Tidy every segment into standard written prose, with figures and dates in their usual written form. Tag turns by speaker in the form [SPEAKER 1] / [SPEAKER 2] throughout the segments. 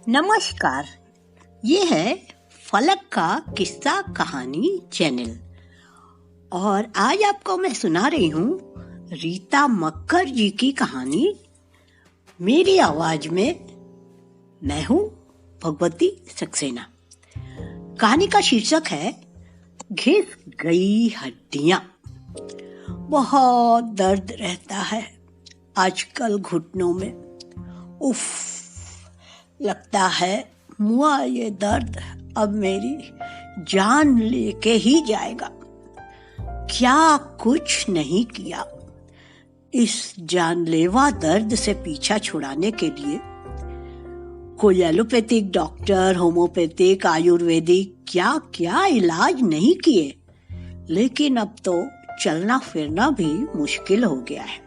[SPEAKER 1] नमस्कार, ये है फलक का किस्सा कहानी चैनल और आज आपको मैं सुना रही हूँ रीता मक्कर जी की कहानी मेरी आवाज में। मैं हूँ भगवती सक्सेना। कहानी का शीर्षक है घिस गई हड्डियां। बहुत दर्द रहता है आजकल घुटनों में। उफ, लगता है मुआ ये दर्द अब मेरी जान लेके ही जाएगा। क्या कुछ नहीं किया इस जानलेवा दर्द से पीछा छुड़ाने के लिए। कोई एलोपैथिक डॉक्टर, होम्योपैथिक, आयुर्वेदिक क्या क्या इलाज नहीं किए, लेकिन अब तो चलना फिरना भी मुश्किल हो गया है।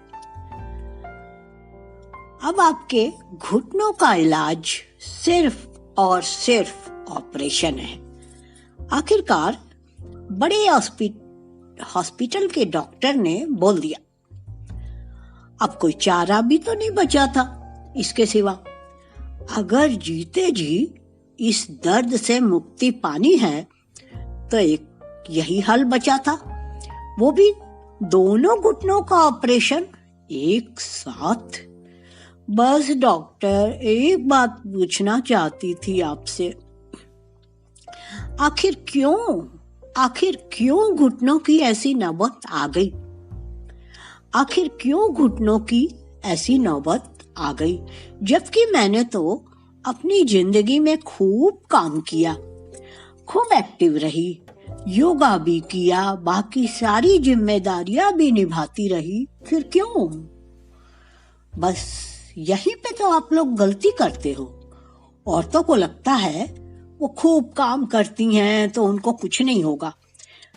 [SPEAKER 1] अब आपके घुटनों का इलाज सिर्फ और सिर्फ ऑपरेशन है। आखिरकार बड़े हॉस्पिटल के डॉक्टर ने बोल दिया। अब कोई चारा भी तो नहीं बचा था इसके सिवा। अगर जीते जी इस दर्द से मुक्ति पानी है तो एक यही हल बचा था, वो भी दोनों घुटनों का ऑपरेशन एक साथ। बस डॉक्टर, एक बात पूछना चाहती थी आपसे। आखिर क्यों घुटनों की ऐसी नौबत आ गई? आखिर क्यों घुटनों की ऐसी नौबत आ गई, जबकि मैंने तो अपनी जिंदगी में खूब काम किया, खूब एक्टिव रही, योगा भी किया, बाकी सारी जिम्मेदारियां भी निभाती रही। फिर क्यों? बस यहीं पे तो आप लोग गलती करते हो। औरतों को लगता है वो खूब काम करती हैं तो उनको कुछ नहीं होगा,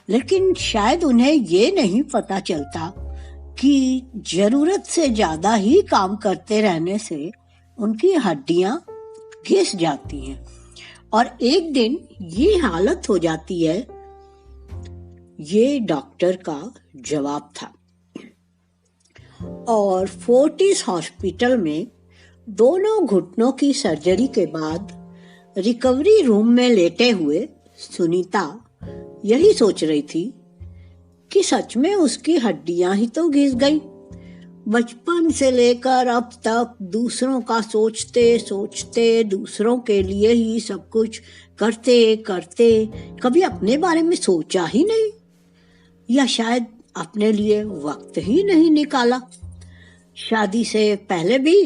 [SPEAKER 1] लेकिन शायद उन्हें ये नहीं पता चलता कि जरूरत से ज्यादा ही काम करते रहने से उनकी हड्डियां घिस जाती हैं और एक दिन ये हालत हो जाती है। ये डॉक्टर का जवाब था। और फोर्टिस हॉस्पिटल में दोनों घुटनों की सर्जरी के बाद रिकवरी रूम में लेटे हुए सुनीता यही सोच रही थी कि सच में उसकी हड्डियां ही तो घिस गई। बचपन से लेकर अब तक दूसरों का सोचते सोचते, दूसरों के लिए ही सब कुछ करते करते कभी अपने बारे में सोचा ही नहीं, या शायद अपने लिए वक्त ही नहीं निकाला। शादी से पहले भी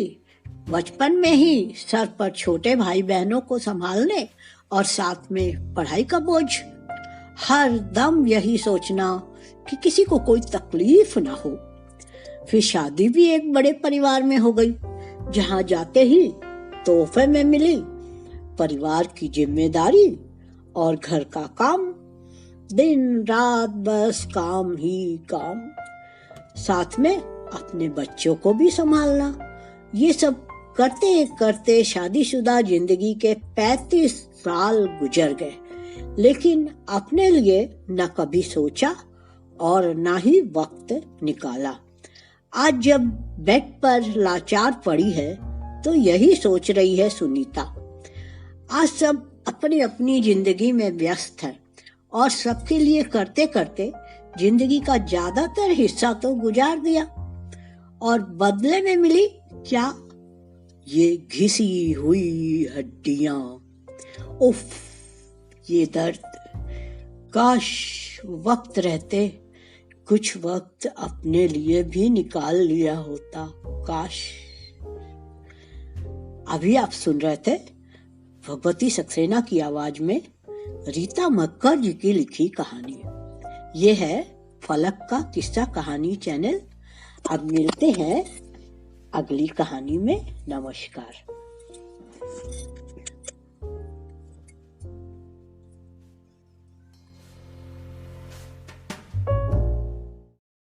[SPEAKER 1] बचपन में ही सर पर छोटे भाई बहनों को संभालने और साथ में पढ़ाई का बोझ। हर दम यही सोचना कि किसी को कोई तकलीफ ना हो। फिर शादी भी एक बड़े परिवार में हो गई, जहां जाते ही तोहफे में मिली परिवार की जिम्मेदारी और घर का काम। दिन रात बस काम ही काम, साथ में अपने बच्चों को भी संभालना। ये सब करते करते शादीशुदा जिंदगी के 35 साल गुजर गए, लेकिन अपने लिए न कभी सोचा और न ही वक्त निकाला। आज जब बेड पर लाचार पड़ी है तो यही सोच रही है सुनीता। आज सब अपनी अपनी जिंदगी में व्यस्त है और सबके लिए करते करते जिंदगी का ज्यादातर हिस्सा तो गुजार दिया, और बदले में मिली क्या? ये घिसी हुई हड्डियां। उफ, ये दर्द। काश वक्त रहते कुछ वक्त अपने लिए भी निकाल लिया होता। काश। अभी आप सुन रहे थे भगवती सक्सेना की आवाज में रीता मक्कर जी की लिखी कहानी। ये है फलक का किस्सा कहानी चैनल। अब मिलते हैं अगली कहानी में। नमस्कार।